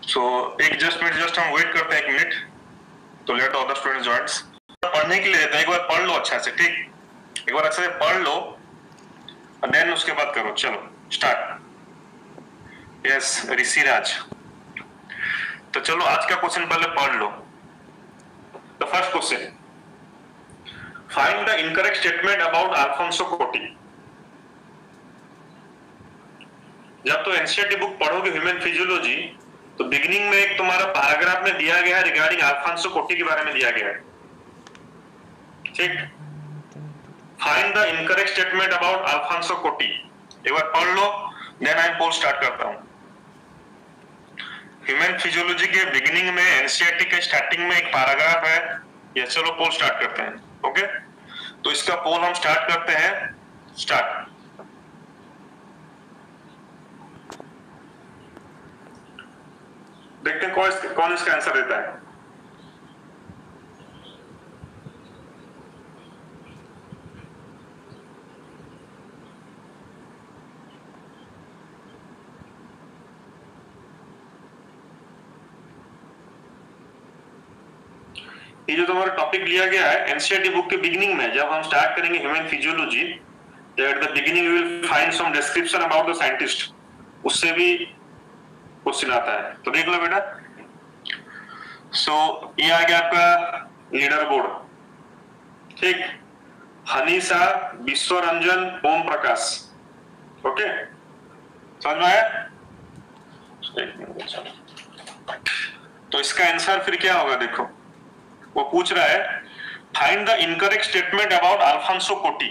सो एक जस्ट हम वेट करते हैं 1 मिनट, तो लेट अदर स्टूडेंट्स जॉइंस। पढ़ने के लिए देते हैं, एक बार पढ़ लो अच्छा से, ठीक, एक बार अच्छे से पढ़ लो और देन उसके बाद करो। चलो स्टार्ट। यस ऋषिराज, तो चलो आज का क्वेश्चन पहले पढ़ लो। The first question, find the incorrect statement about Alfonso Corti. जब तो एनसीईआरटी बुक पढ़ोगे ह्यूमन फिजियोलॉजी, तो बिगिनिंग में एक तुम्हारा पैराग्राफ में दिया गया है रिगार्डिंग अल्फोंसो कोटी के बारे में दिया गया है, ठीक। Find the incorrect statement about Alfonso कोटी, एक बार पढ़ लो, देन आई पोल स्टार्ट करता हूं। ह्यूमन फिजियोलॉजी के बिगिनिंग में एनसीईआरटी के स्टार्टिंग में एक पैराग्राफ है, ये चलो पोल स्टार्ट करते हैं। ओके, तो इसका पोल हम स्टार्ट करते हैं। स्टार्ट। देखते हैं कौन इसका आंसर देता है। ये जो तुम्हारा टॉपिक लिया गया है एनसीईआरटी बुक के बिगिनिंग में, जब हम स्टार्ट करेंगे human physiology, at the beginning we will find some description about the scientist, उससे भी क्वेश्चन आता है, तो देख लो बेटा। सो ये आ गया आपका लीडर बोर्ड, ठीक। हनीसा, विश्वरंजन, ओम प्रकाश, ओके, समझ में आया? तो इसका आंसर फिर क्या होगा, देखो वो पूछ रहा है find the incorrect statement about Alfonso कोटी।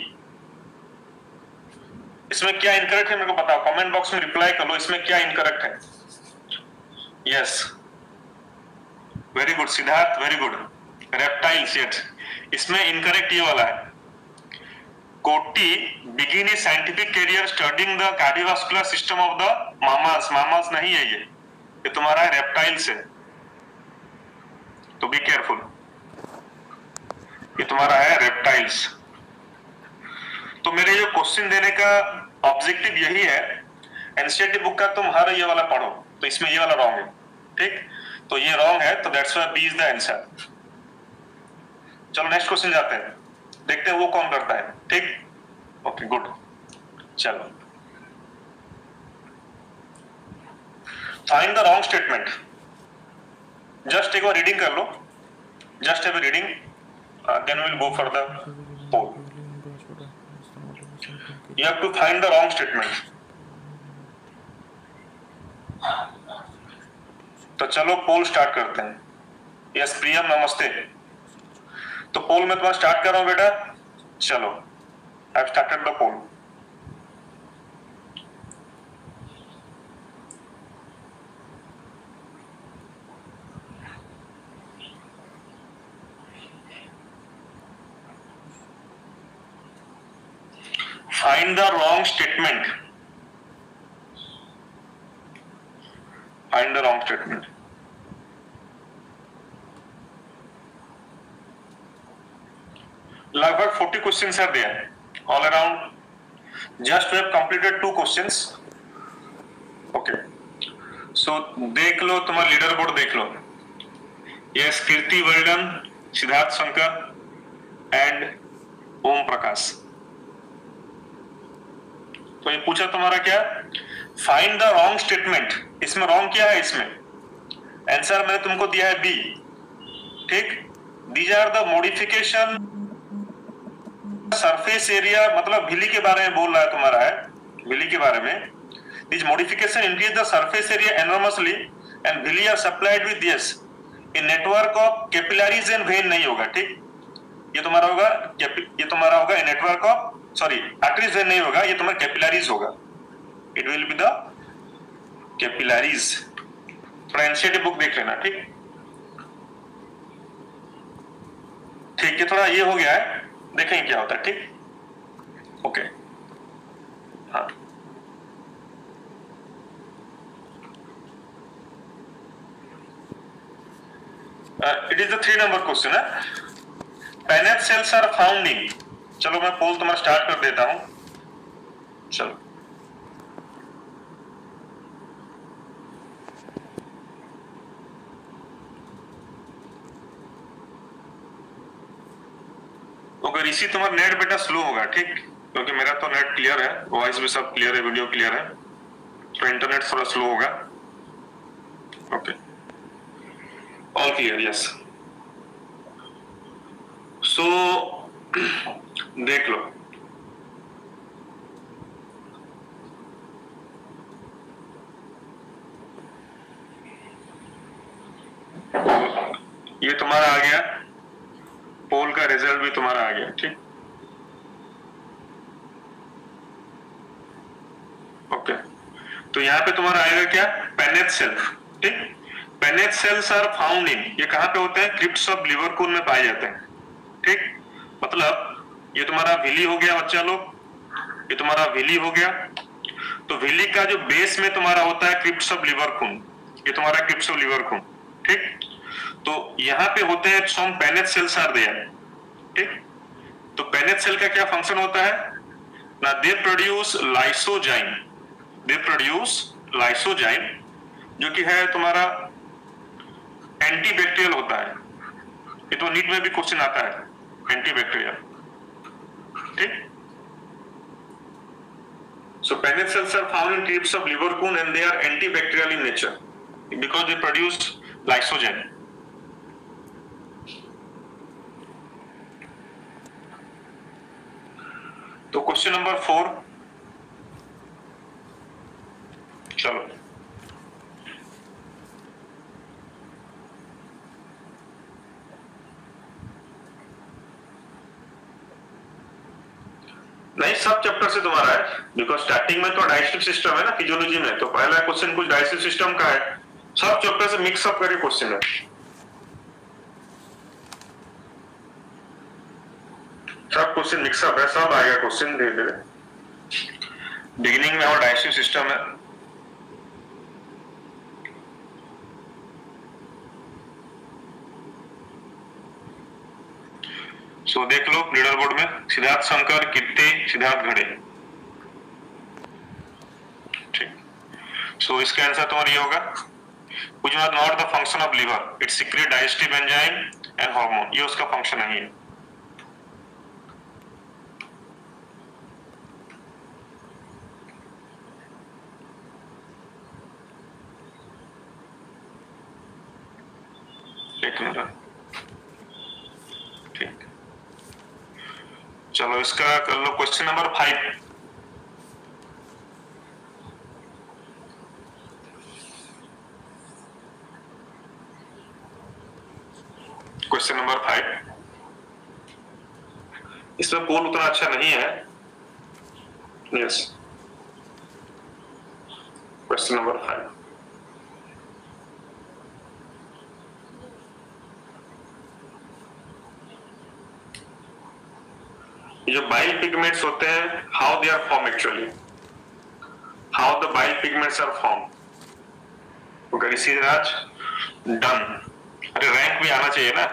इसमें क्या इनकरेक्ट है मेरे को बताओ, कमेंट बॉक्स में रिप्लाई कर लो, इसमें क्या इनकरेक्ट है। Yes, very good Siddharth, very good. Reptiles, yes, इसमें इनकरेक्ट ये वाला है। कोटी begin A scientific career studying the cardiovascular system of the mammals. Mammals नहीं है ये तुम्हारा है रेप्टाइल्स है, तो बी केयरफुल, ये तुम्हारा है रेप्टाइल्स। तो मेरे ये क्वेश्चन देने का ऑब्जेक्टिव यही है, एनसीईआरटी बुक का तुम हर ये वाला पढ़ो, तो इसमें ये वाला रॉन्ग है, ठीक, तो ये रॉन्ग है, तो that's why B is the answer. चलो नेक्स्ट क्वेश्चन जाते हैं, देखते हैं वो कौन करता है, ठीक। ओके गुड, चलो find the wrong statement. Just एक बार रीडिंग कर लो, just a reading, then we will go for the poll. You have to find the wrong statement. तो चलो पोल स्टार्ट करते हैं। यस प्रियम नमस्ते, तो पोल में तुम्हारा स्टार्ट कर रहा हूं बेटा, चलो I have started the poll. Find the wrong statement. Find the wrong statement. लगभग 40 questions are there all around. Just we have completed 2 questions. Okay. So देख लो, तुम्हारा लीडर बोर्ड देख लो। Yes, Kirti Vardhan, Siddharth Shankar and Om Prakash. तो ये पूछा तुम्हारा क्या, फाइंड द रॉन्ग स्टेटमेंट। इसमें रॉन्ग क्या है, इसमें आंसर मैंने तुमको दिया है बी, ठीक। These are the modification surface area, मतलब विली के बारे में बोल रहा है तुम्हारा है, विली के बारे में। This modification increase the surface area enormously and villi are supplied with this a network of capillaries and vein नहीं होगा, ठीक। ये तुम्हारा होगा, ये तुम्हारा होगा a network of, sorry arteries vein नहीं होगा, ये तुम्हारा कैपिलरीज होगा, it will be the capillaries. थोड़ा एनसीईआरटी बुक देख लेना, ठीक ठीक है, थोड़ा ये हो गया है, देखेंगे क्या होता है, ठीक। ओके हाँ, it is the 3 number question है। Paneth cells are found in, चलो मैं पोल तुम्हारा स्टार्ट कर देता हूं, चलो ओके ऋषि तुम्हारा नेट बेटा स्लो होगा, ठीक, क्योंकि मेरा तो नेट क्लियर है, वॉइस भी सब क्लियर है, वीडियो क्लियर है, तो इंटरनेट थोड़ा स्लो होगा। Okay all clear, yes. So देख लो, ये तुम्हारा आ गया, पोल का रिजल्ट भी तुम्हारा आ गया, ठीक। ओके तो यहाँ पे तुम्हारा आएगा क्या, पेनेट सेल्स, ठीक। पेनेट सेल्स आर फाउंड इन, ये कहाँ पे होते हैं, क्रिप्स ऑफ लिवर कोन में पाए जाते हैं, ठीक। मतलब ये तुम्हारा विली हो गया बच्चा लोग, ये तुम्हारा विली हो गया, तो विली का जो बेस में तुम्हारा होता है क्रिप्स ऑफ लिवर खून, ये तुम्हारा क्रिप्स ऑफ लिवर खून, ठीक। तो यहाँ पे होते हैं सम पेनेट सेल्स आर देयर, ठीक। तो पेनेट सेल का क्या फंक्शन होता है ना, they produce lysozyme, they produce lysozyme जो कि है तुम्हारा एंटीबैक्टीरियल होता है, ये तो नीट में भी क्वेश्चन आता है, एंटीबैक्टीरियल, ठीक। So pennet cells are found in crypts of liver coon and they are antibacterial in nature because they produce lysozyme. तो क्वेश्चन नंबर 4, चलो नहीं सब चैप्टर से तुम्हारा है, बिकॉज स्टार्टिंग में तो डाइजेस्टिव सिस्टम है ना फिजियोलॉजी में, तो पहला क्वेश्चन कुछ डाइजेस्टिव सिस्टम का है, सब चैप्टर से मिक्स अप करके क्वेश्चन है, सब क्वेश्चन मिक्स अप है, सब आएगा क्वेश्चन धीरे धीरे। बिगिनिंग में और डाइजेस्टिव सिस्टम है, सो देख लो लीडर बोर्ड में सिद्धार्थ शंकर, कीर्ति, सिद्धार्थ घड़े, ठीक। सो इसका आंसर तुम्हारा ये होगा, which was not the function of liver, it secrete digestive enzyme and hormone, ये उसका फंक्शन नहीं है। एक मिनट, ठीक, चलो इसका कर लो क्वेश्चन नंबर 5। क्वेश्चन नंबर 5, इसमें पोल उतना अच्छा नहीं है, यस। क्वेश्चन नंबर 5, जो बाइल पिगमेंट्स होते हैं, how they are form actually, how the bile pigments are form. Rishiraj done, अरे रैंक में आना चाहिए ना,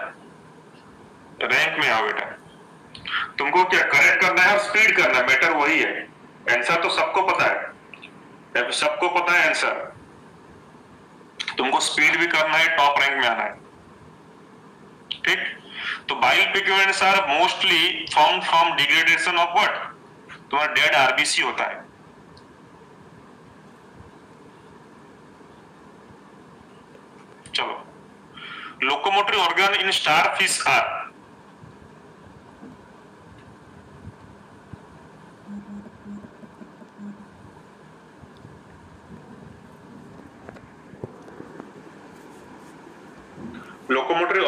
रैंक में आओ बेटा, तुमको क्या करेक्ट करना है और स्पीड करना है, बेटर वही है, आंसर तो सबको पता है, सबको पता है आंसर, तुमको स्पीड भी करना है, टॉप रैंक में आना है, ठीक। तो bile pigments are mostly form from degradation of what, तुम्हारा डेड आरबीसी होता है, चलो। Locomotory organ in starfish are, locomotory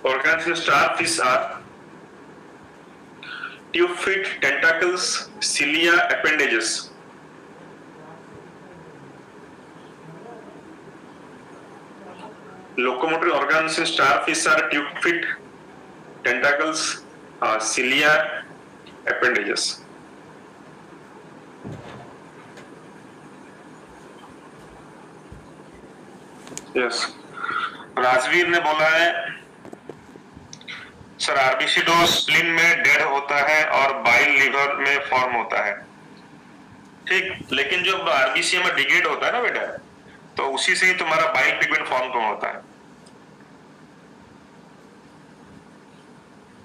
organs in starfish are tube feet, tentacles, cilia, appendages. Locomotory organs in starfish are tube feet, tentacles, cilia, appendages. Yes. Rajveer ने बोला है sir RBC dose spleen में dead होता है और bile liver में form होता है, ठीक। लेकिन जब आरबीसी में डिग्रेड होता है ना बेटा, तो उसी से ही तुम्हारा बाइल पिगमेंट फॉर्म कौन होता है।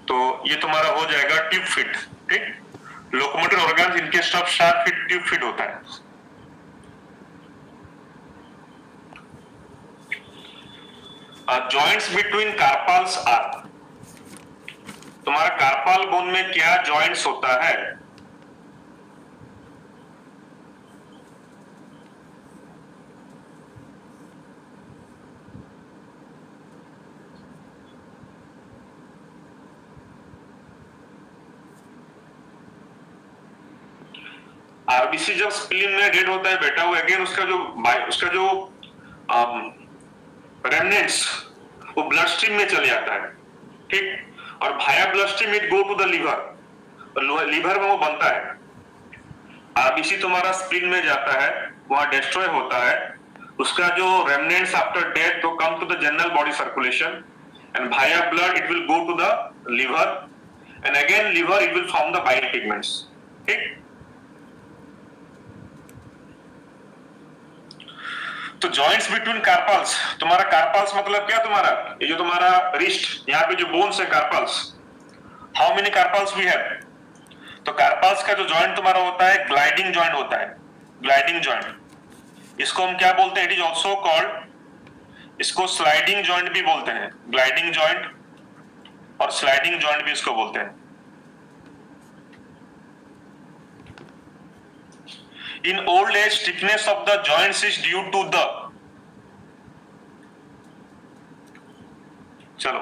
तो ये तुम्हारा हो जाएगा ट्यूब फिट, ठीक। Locomotor organs in case of shark fit tube fit होता है। जॉइंट्स बिटवीन कार्पल्स आर, तुम्हारा कार्पल बोन में क्या जॉइंट्स होता है? आरबीसी जब स्प्लीन में डेड होता है बेटा, वो अगेन उसका जो रेमनेंट्स वो ब्लड स्ट्रीम में चले जाता है, ठीक। और via blood stream it go to the liver, liver में वो बनता है। आरबीसी तुम्हारा स्प्लीन में जाता है, वहां डिस्ट्रॉय होता है, उसका जो रेमनेंट्स आफ्टर डेथ तो come to the general body circulation and भाया blood it will go to the liver and again liver it will form the bile pigments, ठीक। तो जॉइंट्स बिटवीन कार्पल्स, तुम्हारा कार्पल्स मतलब क्या? तुम्हारा ये जो तुम्हारा रिस्ट, यहाँ पे जो बोन्स है carpals, how many carpals we have? तो कार्पल्स का जो जॉइंट तुम्हारा होता है ग्लाइडिंग जॉइंट होता है, ग्लाइडिंग जॉइंट। इसको हम क्या बोलते हैं? इट इज ऑल्सो कॉल्ड, इसको स्लाइडिंग जॉइंट भी बोलते हैं, ग्लाइडिंग जॉइंट और स्लाइडिंग जॉइंट भी इसको बोलते हैं। In old age, stiffness of the joints is due to the, चलो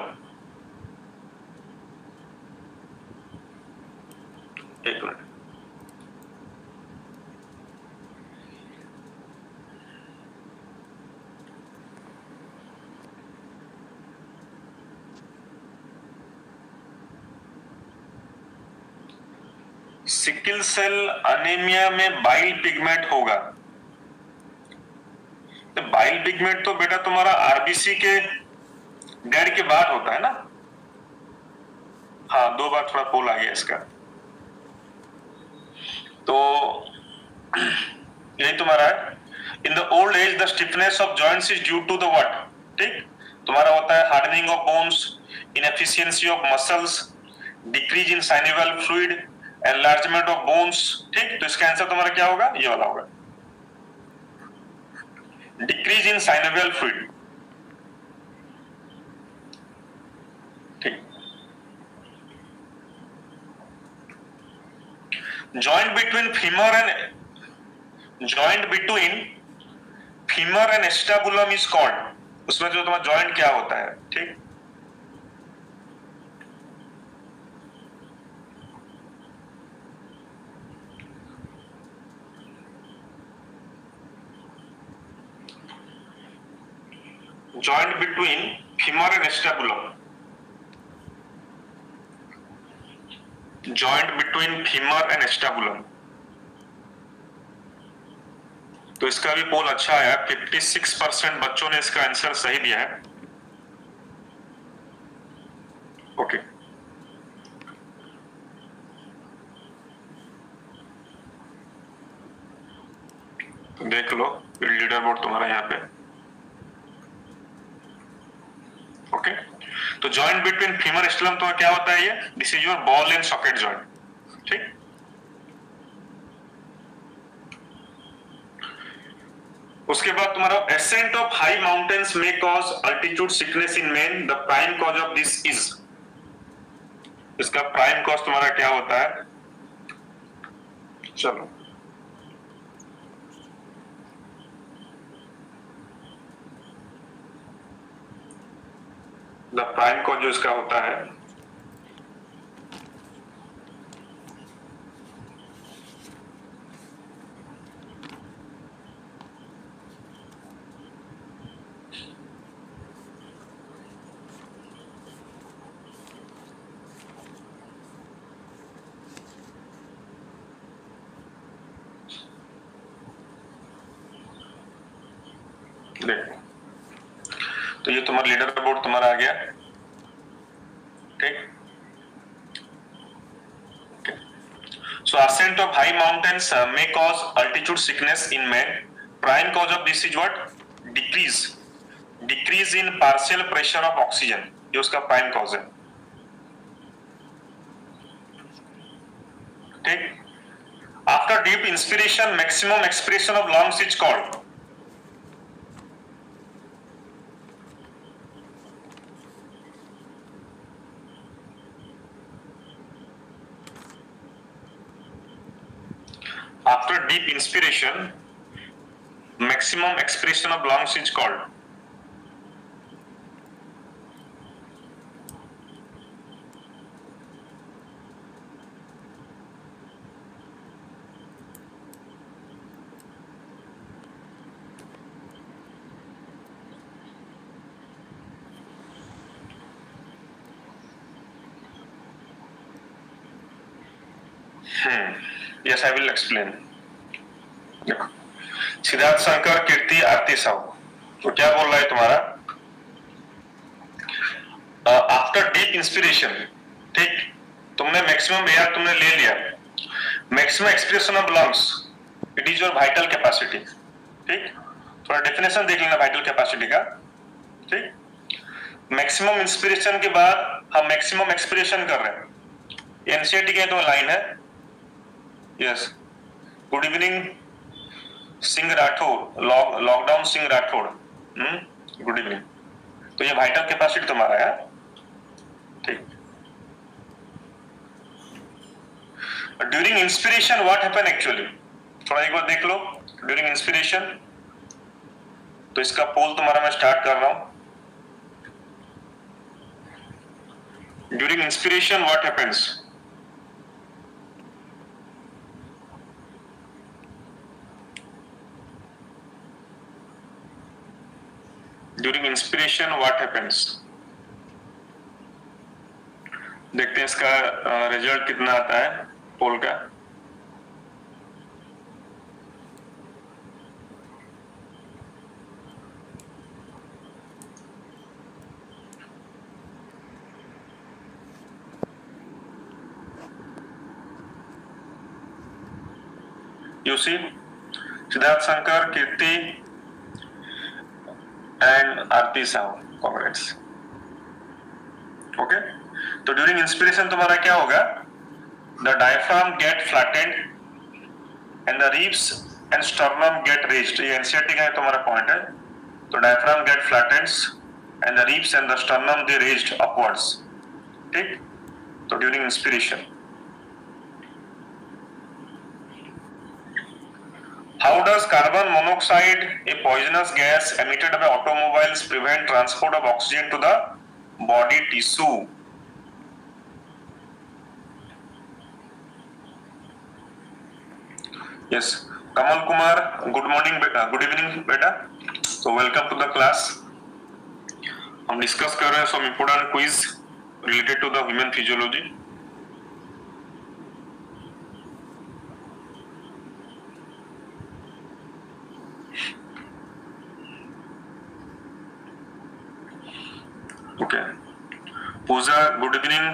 एक मिनट, सिकल सेल अनीमिया में बाइल पिगमेंट होगा। तो बाइल पिगमेंट तो बेटा तुम्हारा आरबीसी के डेड के बाद होता है ना। हाँ, 2 बार थोड़ा पोल आ गया इसका। तो यही तुम्हारा है, in the old age the stiffness of joints is due to the what, ठीक। तुम्हारा होता है hardening of bones, inefficiency of muscles, decrease in synovial fluid, enlargement of bones, ठीक। तो इसका आंसर तुम्हारा क्या होगा? ये वाला होगा, डिक्रीज इन साइनोवियल फ्लूइड, ठीक। Joint between femur and acetabulum is called, उसमें जो तुम्हारा जॉइंट क्या होता है, ठीक। joint between femur and acetabulum, joint between femur and acetabulum। तो इसका भी पोल अच्छा आया, 56% बच्चों ने इसका आंसर सही दिया है। ओके, तो देख लो लीडर बोर्ड तुम्हारा यहाँ पे। ओके, तो जॉइंट बिटवीन फीमर एस्टेबुलम तो क्या होता है? ये this is your ball and socket joint, ठीक। उसके बाद तुम्हारा एसेंट ऑफ हाई माउंटेन्स में cause altitude sickness in man, the prime cause of this is, इसका प्राइम कॉज तुम्हारा क्या होता है? चलो द प्राइम कॉज जो इसका होता है देखो, तो ये तुम्हारा लीडर बोर्ड तुम्हारा आ गया, ठीक। So ascent of high mountains may cause altitude sickness in man. Prime cause of this is what? Decrease in partial pressure of oxygen, ये उसका प्राइम कॉज है। ठीक. After deep inspiration, maximum expression of lungs is called. After deep inspiration, maximum expression of lungs is called. Yes, I will explain. देखो, सिद्धार्थ शंकर, कीर्ति, आरती साहू, तो क्या बोल रहा है तुम्हारा? आफ्टर डीप इंस्पिरेशन, ठीक, तुमने मैक्सिमम एयर तुमने ले लिया. Maximum expression of lungs, it is your vital capacity. ठीक, थोड़ा डेफिनेशन देख लेना वाइटल कैपेसिटी का. ठीक, मैक्सिमम इंस्पिरेशन के बाद हम मैक्सिमम एक्सप्रेशन कर रहे हैं. एनसीईआरटी के तो लाइन है. Yes, good evening Singh Rathore, lockdown Singh Rathore, good evening. तो ये वाइटल कैपेसिटी तुम्हारा है. ठीक, during inspiration what happen actually, थोड़ा एक बार देख लो. ड्यूरिंग इंस्पिरेशन, तो इसका पोल तुम्हारा मैं स्टार्ट कर रहा हूं. During inspiration what happens? During inspiration what happens? देखते हैं इसका रिजल्ट कितना आता है पोल का. You see, Siddharth Shankar, Kirti and Aarti Sahu, congrats. Okay, तो ड्यूरिंग इंस्पिरेशन तुम्हारा क्या होगा? The diaphragm get flattened and the ribs and sternum get raised. ये एनसीईआरटी का तुम्हारा पॉइंट है. तो diaphragm get flattens and the ribs and the sternum they raised upwards. ठीक, तो during inspiration. How does carbon monoxide, a poisonous gas emitted by automobiles, prevent transport of oxygen to the body tissue? Yes, Kamal Kumar, good morning, good evening, beta. So welcome to the class. हम discuss कर रहे हैं some important quiz related to the human physiology. Okay, Pooja, good evening.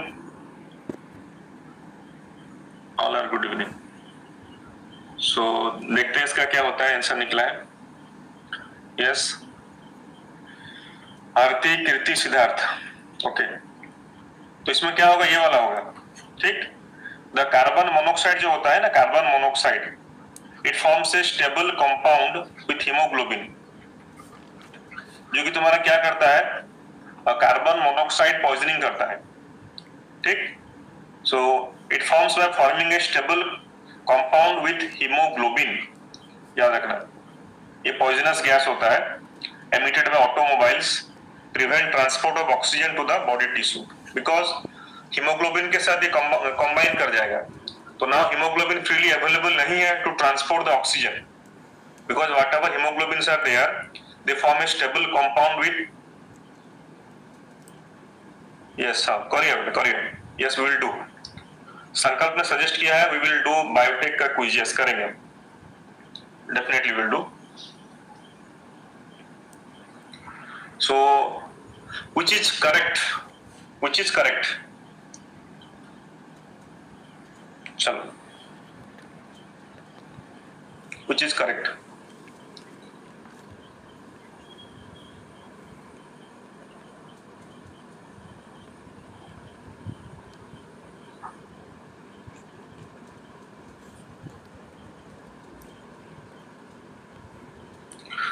All are good evening. So देखते हैं इसका क्या होता है. आंसर निकला है. Yes, आरती, कीर्ति, सिद्धार्थ. ओके, तो इसमें क्या होगा? ये वाला होगा. ठीक, द कार्बन मोनोक्साइड जो होता है ना, carbon monoxide, it forms a stable compound with haemoglobin, जो कि तुम्हारा क्या करता है? कार्बन मोनोक्साइड पॉइजनिंग करता है. ठीक, so it forms by forming a stable compound with haemoglobin. याद रखना, ये पॉइजनस गैस होता है, emitted by automobiles, prevent transport of oxygen to the body tissue, because haemoglobin के साथ ये कंबाइन कर जाएगा. तो नाउ हीमोग्लोबिन फ्रीली अवेलेबल नहीं है to transport the oxygen, because whatever haemoglobins are there, they form a stable compound with. Yes sir, करिए. Yes, we will do. Sankalp ने सजेस्ट किया है, वी विल डू बायोटेक का quiz. Yes, करेंगे, definitely will do. So which is correct? चलो, which is correct?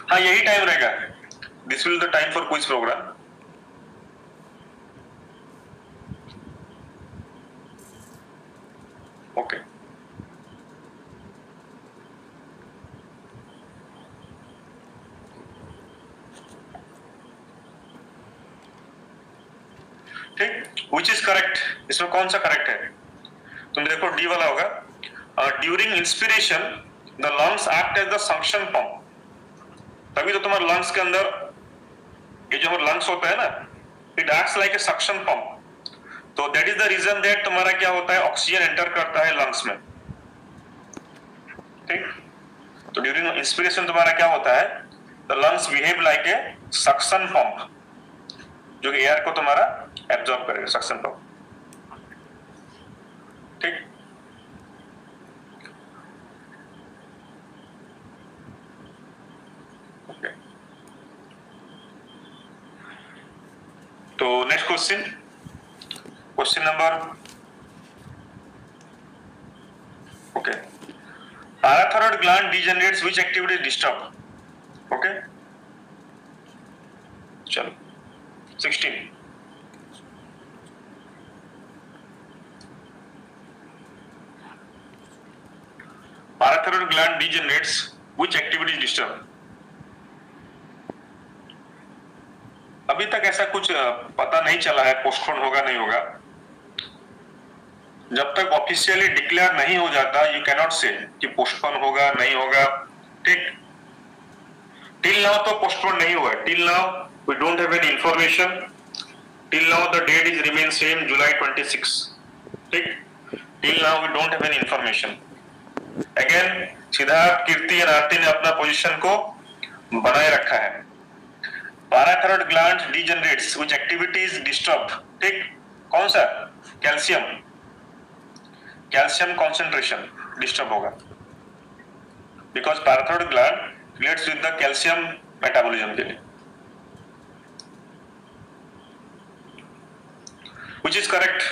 हाँ यही time रहेगा, this will the time for quiz program. Okay ठीक, विच इज करेक्ट, इसमें कौन सा करेक्ट है? तुम देखो डी वाला होगा, during inspiration the lungs act as the suction pump. तभी तो तुम्हारे लंग्स के अंदर ये जो हमारे लंग्स होता है ना, it acts like a suction pump. तो that is the reason that तुम्हारा क्या होता है, ऑक्सीजन एंटर करता है लंग्स में। ठीक, तो ड्यूरिंग इंस्पिरेशन तुम्हारा क्या होता है, the lungs behave like a suction pump, जो कि एयर को तुम्हारा एब्जॉर्ब करेगा, सक्शन पंप। ठीक, ओके, तो next question, question number, okay, parathyroid gland degenerates, which activity is disturbed? Okay, चलो 16, parathyroid gland degenerates, which activity is disturbed? अभी तक ऐसा कुछ पता नहीं चला है पोस्टपोन होगा नहीं होगा। जब तक ऑफिशियली डिक्लेयर नहीं हो जाता, यू कैनॉट से कि पोस्टपोन होगा नहीं होगा। ठीक, टिल नाउ तो पोस्टपोन नहीं हुआ, till now we don't have any information, till now the date is remain same July 26। ठीक, till now we don't have any information. Again Siddharth, Kirti और आरती ने अपना पोजीशन को बनाए रखा है। Parathyroid gland degenerates, which activity is disturbed. ठीक, कौन सा? कैल्शियम, कैल्शियम कंसंट्रेशन डिस्टर्ब होगा, because parathyroid gland relates with the calcium metabolism के लिए, which is correct.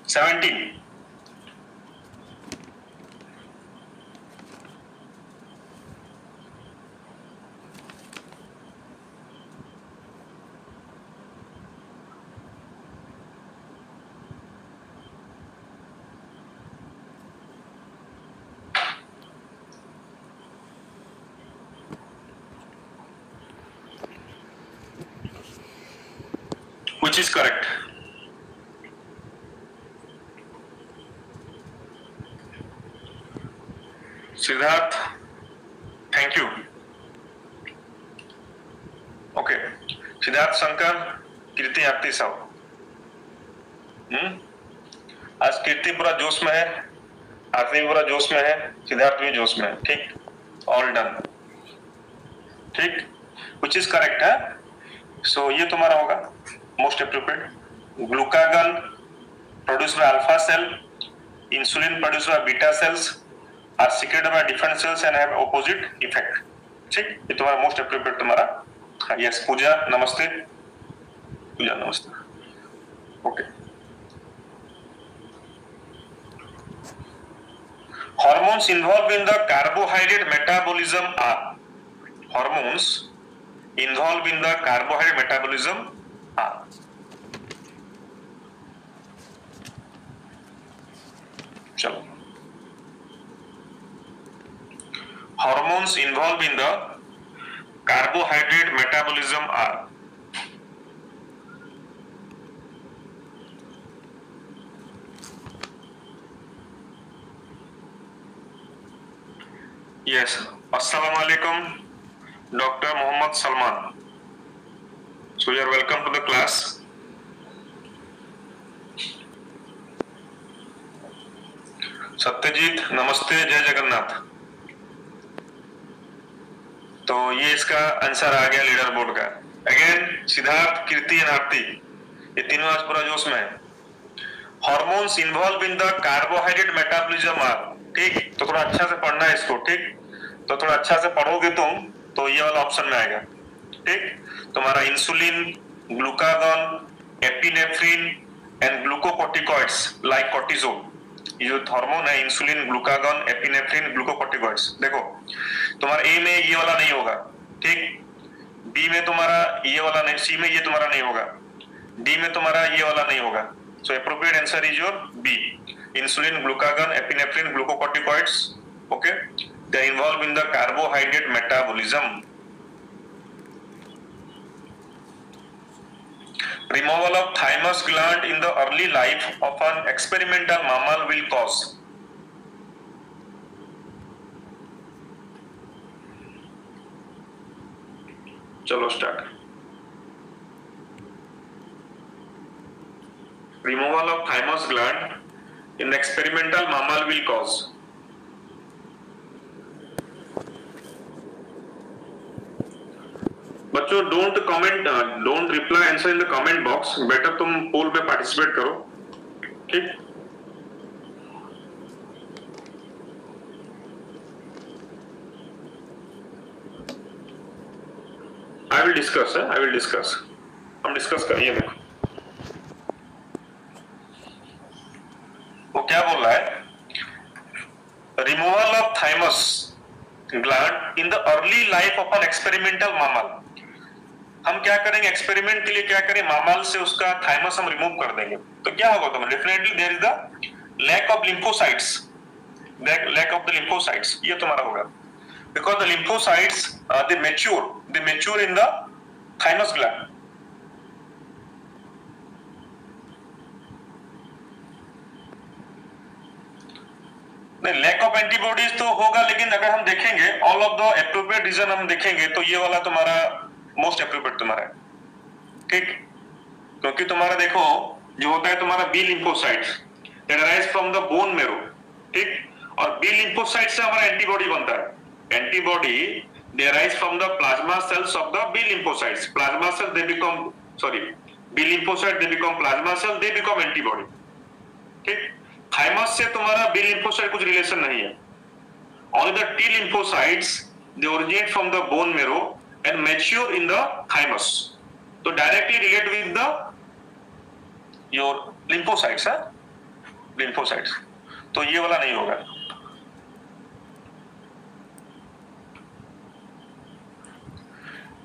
Seventeen, which is correct? Siddharth, thank you. Okay, Siddharth, Shankar, Kirti, Aarti साहब। आज कीर्ति पूरा जोश में है, आरती पूरा जोश में है, सिद्धार्थ भी जोश में है। ठीक, ऑल डन। ठीक, which is correct है। सो ये तुम्हारा होगा most appropriate. Glucagon produced by alpha cell, insulin produced by beta cells are secreted by different cells and have opposite effect. ठीक, ये तुम्हारा मोस्ट एप्रोप्रिएट तुम्हारा। यस, पूजा नमस्ते, पूजा नमस्ते। Okay, hormones involved in the carbohydrate metabolism are, hormones involved in the carbohydrate metabolism are, चलो, hormones involved in the carbohydrate metabolism are, yes, अस्सलाम वालेकुम doctor Mohammad Salman, so you are welcome to the class। Satyajit नमस्ते, जय जगन्नाथ। तो ये इसका answer आ गया लीडर बोर्ड का। अगेन सिद्धार्थ, कीर्ति एंड आरती, ये तीनों आज पूरा जोश में है। Hormones involve in the carbohydrate metabolism are. ठीक, तो थोड़ा अच्छा से पढ़ना है इसको। ठीक, तो थोड़ा अच्छा से पढ़ोगे तुम तो ये वाला ऑप्शन में आएगा। ठीक, तुम्हारा insulin, glucagon, epinephrine and glucocorticoids like cortisol ये जो हार्मोन है इंसुलिन, ग्लूकागॉन, एपिनेफ्रिन, ग्लूकोकॉर्टिकॉइड्स, देखो तुम्हारा ए में ये वाला नहीं होगा, ठीक, बी में तुम्हारा ये वाला नहीं, सी में ये तुम्हारा नहीं होगा, डी में तुम्हारा ये वाला नहीं होगा. So appropriate answer is your B, insulin, glucagon, epinephrine, glucocorticoids. Okay, they are involve in the carbohydrate metabolism. Removal of thymus gland in the early life of an experimental mammal will cause. चलो start. Removal of thymus gland in the experimental mammal will cause. बच्चों don't comment, don't reply answer in the comment box, better तुम पोल पे participate करो, ठीक. I will discuss, I will discuss, हम discuss करिए. देखो वो क्या बोल रहा है, removal of thymus gland in the early life of an experimental मामल. हम क्या करेंगे एक्सपेरिमेंट के लिए, क्या करें, मामल से उसका थाइमस हम रिमूव कर देंगे, तो क्या होगा, तो definitely there is the lack of lymphocytes, lack of the lymphocytes, ये तुम्हारा होगा, because the lymphocytes they mature in the thymus gland. नहीं, लैक ऑफ एंटीबॉडीज तो होगा, लेकिन अगर हम देखेंगे all of the appropriate reason हम देखेंगे तो ये वाला तुम्हारा मोस्ट एप्रोप्रिएट तुम्हारा है, ठीक, क्योंकि तुम्हारा देखो जो होता है तुम्हारा B lymphocytes that arise from the bone marrow, ठीक, और बी लिम्फोसाइट से हमारा एंटीबॉडी बनता है. Antibody they arise from the plasma cells of the B lymphocytes. Plasma cell they become, sorry, B lymphocyte they become plasma cell, they become antibody, ठीक. Thymus से तुम्हारा B lymphocyte कुछ relation नहीं है. Only the T lymphocytes they originate from the bone marrow and mature in the thymus, तो directly relate with the your lymphocytes, lymphocytes, तो ये वाला नहीं होगा.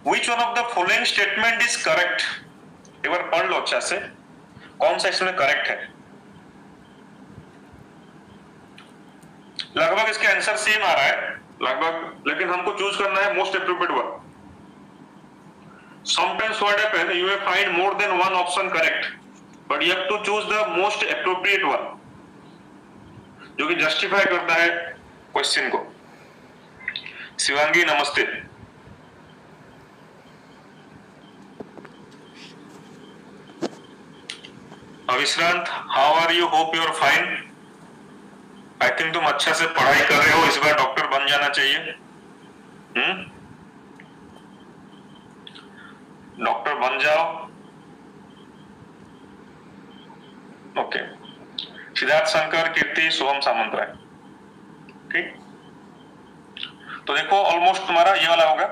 Which one of the following statement is correct? एक बार पढ़ लो अच्छा से, कौन सा इसमें करेक्ट है. लगभग इसके आंसर सेम आ रहा है लगभग, लेकिन हमको चूज करना है most appropriate one. Sometimes what happens, you may find more than one option correct, but you have to choose the most appropriate one, जो कि जस्टिफाई करता है क्वेश्चन को. शिवांगी नमस्ते. Avishrant, how are you, hope you are fine. I think तुम अच्छा से पढ़ाई कर रहे हो, इस बार डॉक्टर बन जाना चाहिए. डॉक्टर बन जाओ. ओके, सिद्धार्थ शंकर, कीर्ति, सोहम सामंतराय, ठीक. तो देखो ऑलमोस्ट तुम्हारा ये वाला होगा.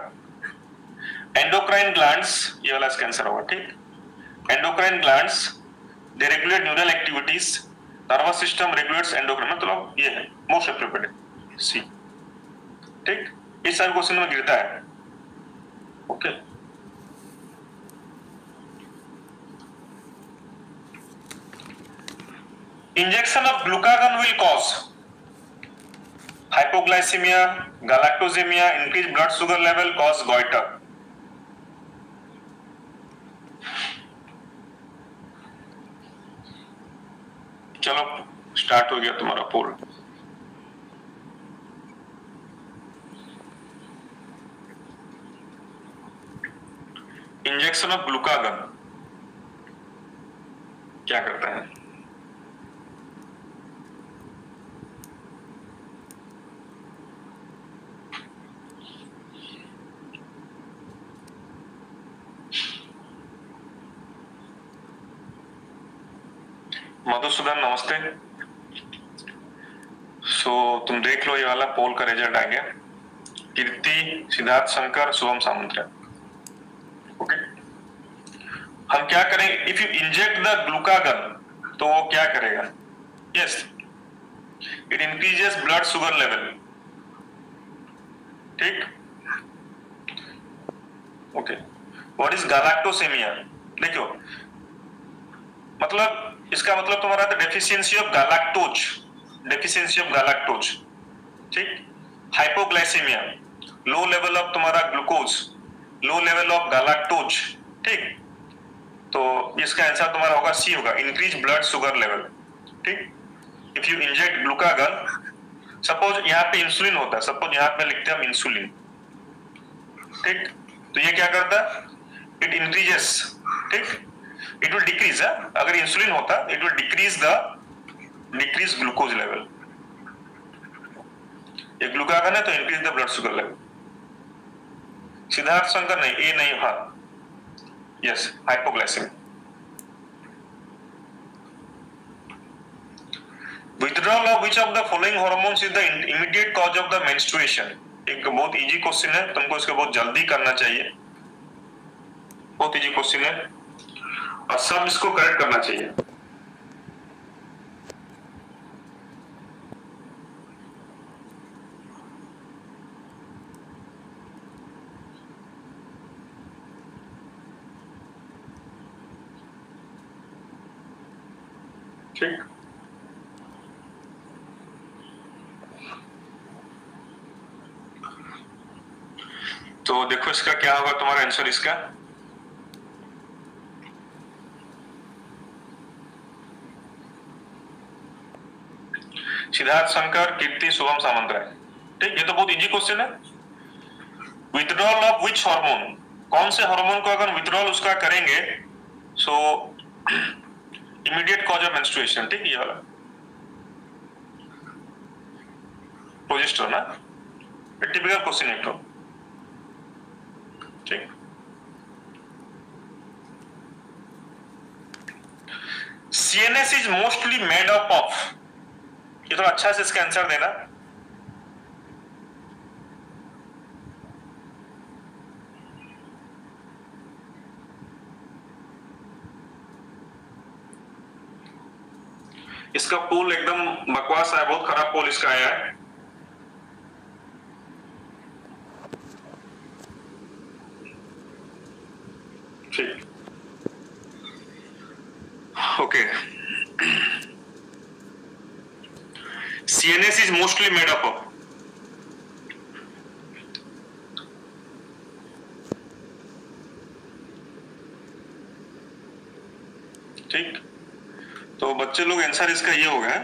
एंडोक्राइन ग्लैंड्स, ये वाला इसका आंसर होगा, ठीक. Endocrine glands they regulate neural activities, nervous system regulates endocrine, मतलब ये है मोस्ट एप्रोप्रिएट सी, ठीक. इस सारे क्वेश्चन में गिरता है. Okay, injection of glucagon will cause hypoglycemia, galactosemia, increased blood sugar level, cause goiter. चलो स्टार्ट हो गया तुम्हारा पोल. इंजेक्शन ऑफ ग्लूकागन क्या करता है. मधुसूदन नमस्ते. सो तुम देख लो ये वाला पोल का रिजल्ट आ गया. कीर्ति, सिद्धार्थ शंकर, शुभम सामंतराय. ओके, हम क्या करें, if you inject the glucagon तो वो क्या करेगा. Yes, it increases blood sugar level, ठीक। Okay, what is galactosemia? देखो, मतलब इसका मतलब तुम्हारा था deficiency of galactose, deficiency of galactose, ठीक। हाइपोग्लाइसेमिया, लो लेवल ऑफ तुम्हारा glucose, low level of galactose, ठीक। तो इसका आंसर तुम्हारा होगा सी होगा, इंक्रीज ब्लड शुगर लेवल, ठीक। If you inject glucagon, suppose यहाँ पे इंसुलिन होता है, सपोज यहाँ पे लिखते हैं हम इंसुलिन, ठीक। तो ये क्या करता है? इट इंक्रीजेस, ठीक। इट विल डिक्रीज, अगर इंसुलिन होता it will decrease glucose level. ये ग्लूकागन है तो increase the blood sugar level. Siddharth Shankar नहीं, ए नहीं, हाँ yes, hypoglycaemia. Withdrawal of which of the following hormones is the immediate cause of the menstruation? एक बहुत इजी क्वेश्चन है, तुमको इसको बहुत जल्दी करना चाहिए, बहुत इजी क्वेश्चन है और सब इसको करेक्ट करना चाहिए। ठीक, तो देखो इसका क्या होगा तुम्हारा आंसर इसका। सिद्धार्थ शंकर, कीर्ति, शुभम सामंतराय, ठीक। ये तो बहुत इजी क्वेश्चन है। विथड्रॉल ऑफ विच हार्मोन, कौन से हार्मोन को अगर विथड्रॉल उसका करेंगे सो इमीडिएट कॉज ऑफ मेंस्ट्रुएशन, ठीक। ये वाला प्रोजेस्टेरोन ना, टिपिकल क्वेश्चन है तो, ठीक। CNS is mostly made up of, ये तो अच्छा से इसका आंसर देना। इसका पोल एकदम बकवास है, बहुत खराब पोल इसका आया है। ठीक, okay. CNS is mostly made up of, ठीक। तो बच्चे लोग आंसर इसका ये होगा,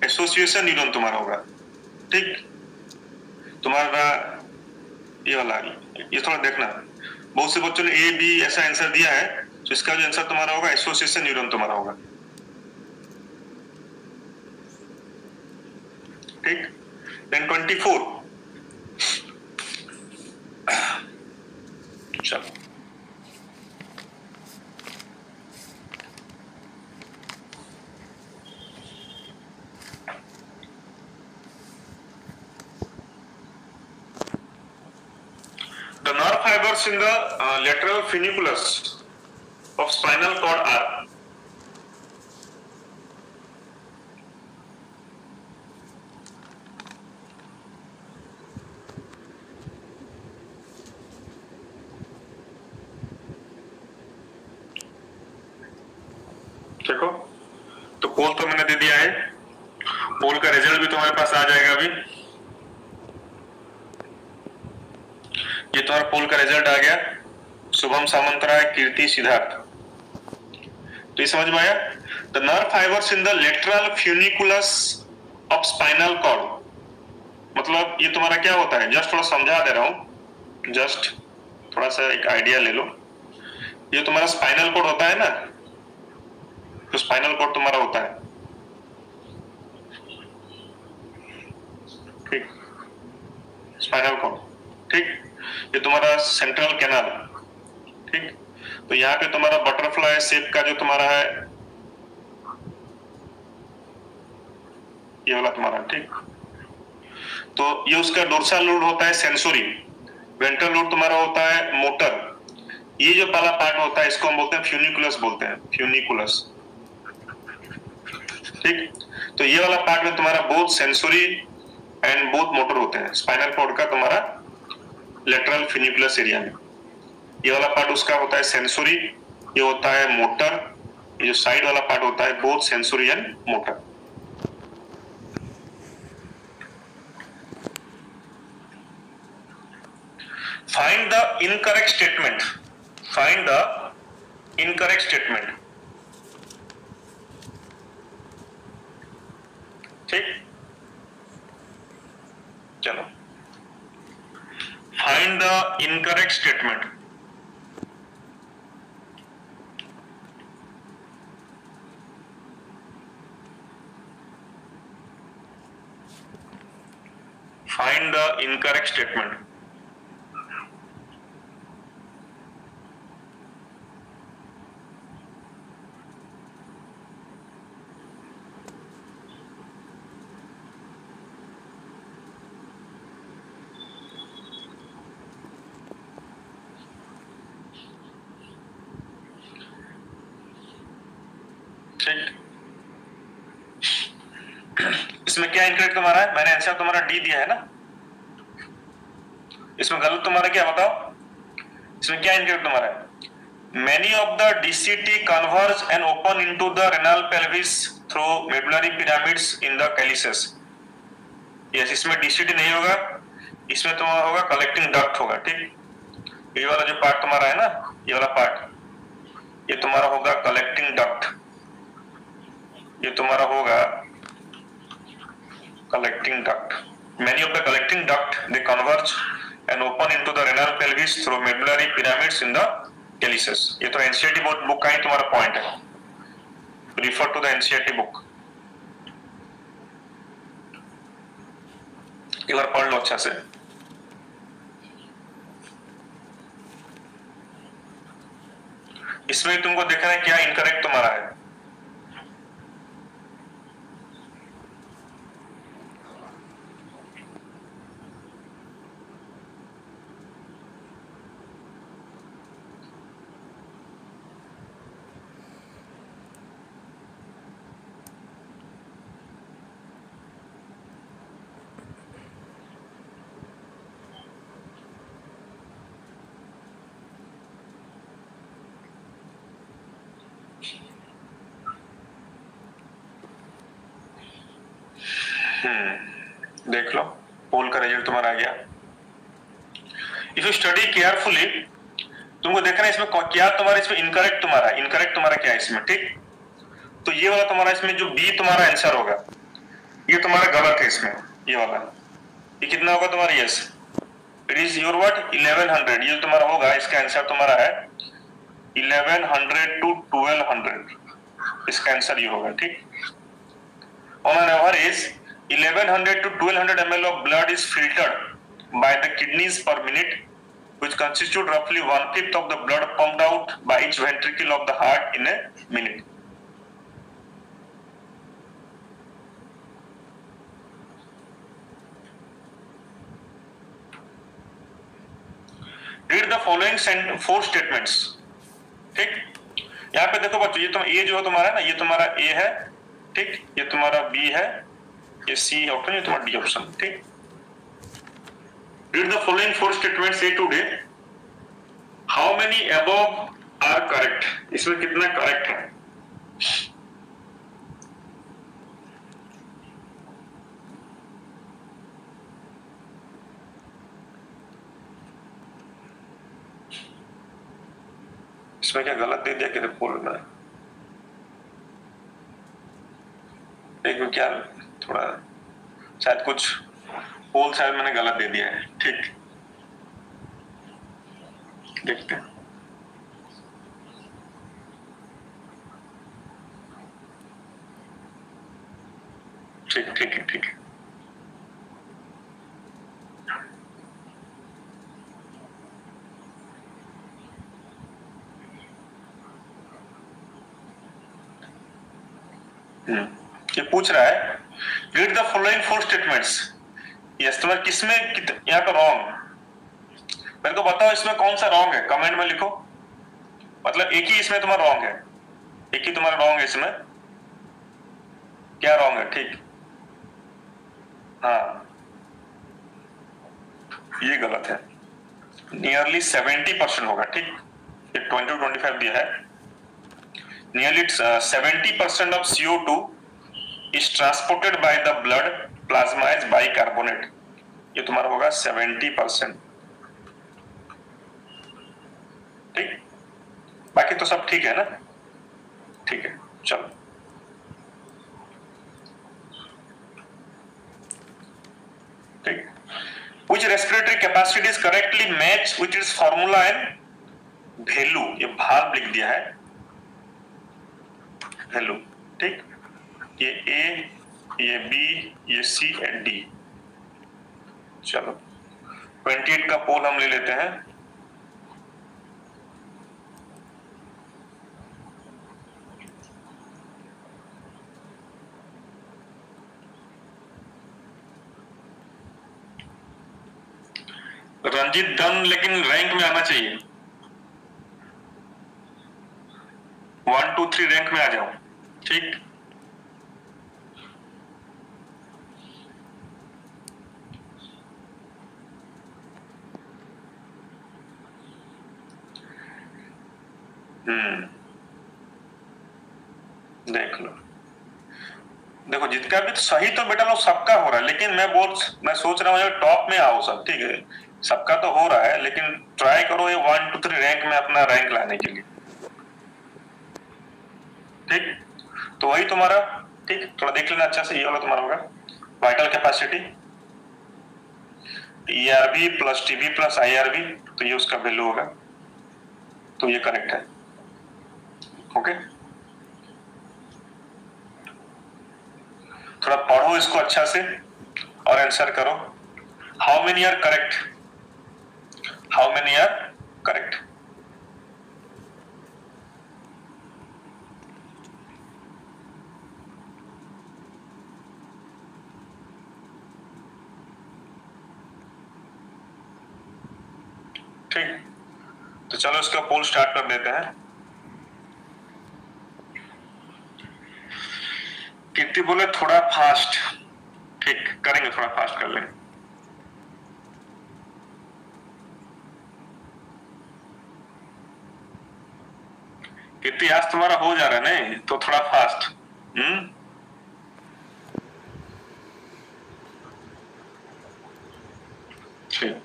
एसोसिएशन न्यूरॉन तुम्हारा होगा, ठीक। तुम्हारा ये वाला, ये थोड़ा देखना, बहुत से बच्चों ने ए बी ऐसा आंसर दिया है, तो इसका जो आंसर तुम्हारा होगा एसोसिएशन न्यूरॉन तुम्हारा होगा, ठीक। देन 24, चलो the nerve fibers in the lateral funiculus of spinal cord are, देखो तो पोल तो मैंने दे दिया है, पोल का रिजल्ट भी तुम्हारे पास आ जाएगा अभी। ये तुम्हारा पोल का रिजल्ट आ गया, शुभम सामंतराय, कीर्ति, सिद्धार्थ। तो ये समझ में आया? The nerve fibres in the lateral funiculus of spinal cord, मतलब ये तुम्हारा क्या होता है, जस्ट थोड़ा समझा दे रहा हूं, जस्ट थोड़ा सा एक आइडिया ले लो। ये तुम्हारा स्पाइनल कॉर्ड होता है ना, तो स्पाइनल कॉर्ड तुम्हारा होता है, ठीक, स्पाइनल कॉर्ड, ठीक। ये तुम्हारा सेंट्रल कैनाल, ठीक। तो यहाँ पे तुम्हारा बटरफ्लाई शेप का जो तुम्हारा है ये वाला तुम्हारा, ठीक। तो ये उसका डोर्सल लोड होता है सेंसोरी, वेंट्रल लोड तुम्हारा होता है मोटर। ये जो पहला पार्ट होता है इसको हम बोलते हैं फ्यूनिकुलस, बोलते हैं फ्यूनिकुलस, ठीक। तो ये वाला पार्ट में तुम्हारा both sensory and both motor होते हैं स्पाइनल कॉर्ड का, तुम्हारा लेटरल फिनिकुलस एरिया में। ये वाला पार्ट उसका होता है सेंसरी, ये होता है मोटर, ये जो साइड वाला पार्ट होता है both sensory and motor. Find the incorrect statement, find the incorrect statement. ठीक, चलो find the incorrect statement. Find the incorrect statement. ठीक, इसमें क्या इनकरेक्ट तुम्हारा है? मैंने आंसर तुम्हारा डी दिया है ना, इसमें गलत तुम्हारा क्या बताओ? इसमें क्या इनकरेक्ट तुम्हारा है? Many of the DCT converge and open into the renal pelvis through medullary pyramids in the calyces. Yes, इसमें DCT नहीं होगा, इसमें तुम्हारा होगा कलेक्टिंग डक्ट होगा। ठीक, ये वाला जो पार्ट तुम्हारा है ना, ये वाला पार्ट, ये तुम्हारा होगा कलेक्टिंग डक्ट, ये तुम्हारा होगा collecting duct. Many of the collecting duct they converge and open into the renal pelvis through medullary pyramids in the calyces. ये तो NCERT बुक का ही तुम्हारा पॉइंट है, refer to the NCERT book। एक बार पढ़ लो अच्छा से। इसमें तुमको देखना है क्या इनकरेक्ट तुम्हारा है। देख लो, पोल का रिजल्ट तुम्हारा आ गया। इफ यू स्टडी केयरफुली, तुमको देखना है इसमें क्या तुम्हारा, इसमें इनकरेक्ट तुम्हारा क्या है इसमें। ठीक, तो ये वाला तुम्हारा इसमें जो बी तुम्हारा आंसर होगा, ये तुम्हारा गलत है इसमें। ये वाला, ये कितना होगा तुम्हारा? Yes, it is your what 1100, ये तुम्हारा होगा, इसका आंसर तुम्हारा है 1100 to 1200, इसका आंसर ये होगा। ठीक, on an average 1100 to 1200 ml of blood is filtered by the kidneys per minute, which constitute roughly 1/5 of the blood pumped out by each ventricle of the heart in a minute. Read the following 4 statements. ठीक, यहाँ पे देखो बच्चों, ये ए जो है तुम्हारा ना, ये तुम्हारा ए है। ठीक, ये तुम्हारा बी है, ये सी ऑप्शन, ये तुम्हारा डी ऑप्शन। ठीक, read the following 4 statements A to D. How many above are correct? इसमें कितना करेक्ट है? इसमें क्या गलत दे दिया कि पोल में? एक क्या थोड़ा शायद कुछ पोल शायद मैंने गलत दे दिया है। ठीक, देखते हैं। ठीक ठीक है, ठीक है। ये पूछ रहा है read the following 4 statements. Yes, तुम्हारा किसमें यहाँ पे रॉन्ग, मेरे को बताओ इसमें कौन सा रॉन्ग है, कमेंट में लिखो। मतलब एक ही इसमें तुम्हारा रॉन्ग है, एक ही तुम्हारा रॉन्ग है इसमें। क्या रॉन्ग है? ठीक, हाँ ये गलत है। नियरली 70% होगा। ठीक, ये 20-25 दिया है। Nearly 70% of CO2 is transported by the blood plasma as bicarbonate. ये तुम्हारा होगा 70%। ठीक, बाकी तो सब ठीक है ना? ठीक है, चलो। ठीक, which respiratory capacity is correctly matched with its formula and value? ये भाग लिख दिया है, value। ठीक, ये A, ये B, ये C and D। चलो 28 का पोल हम ले लेते हैं। रंजीत डन, लेकिन रैंक में आना चाहिए। 1 2 3 रैंक में आ जाओ। ठीक, देख लो, देखो जितना भी तो सही तो बेटा लोग सबका हो रहा है, लेकिन मैं सोच रहा हूँ टॉप में आओ सब। ठीक है, सबका तो हो रहा है, लेकिन ट्राई करो ये 1 2 3 रैंक में अपना रैंक लाने के लिए। ठीक, तो वही तुम्हारा, ठीक थोड़ा देख लेना अच्छा से, ये वाला तुम्हारा होगा vital capacity ERV plus TB plus IRV, तो ये उसका वैल्यू होगा, तो ये करेक्ट है। ओके, थोड़ा पढ़ो इसको अच्छा से और आंसर करो। How many are correct? How many are correct? ठीक, तो चलो इसका पोल स्टार्ट कर देते हैं। कीर्ति बोले थोड़ा फास्ट। ठीक, करेंगे, थोड़ा फास्ट कर लेंगे। कीर्ति आज तुम्हारा हो जा रहा है नहीं, तो थोड़ा फास्ट। ठीक,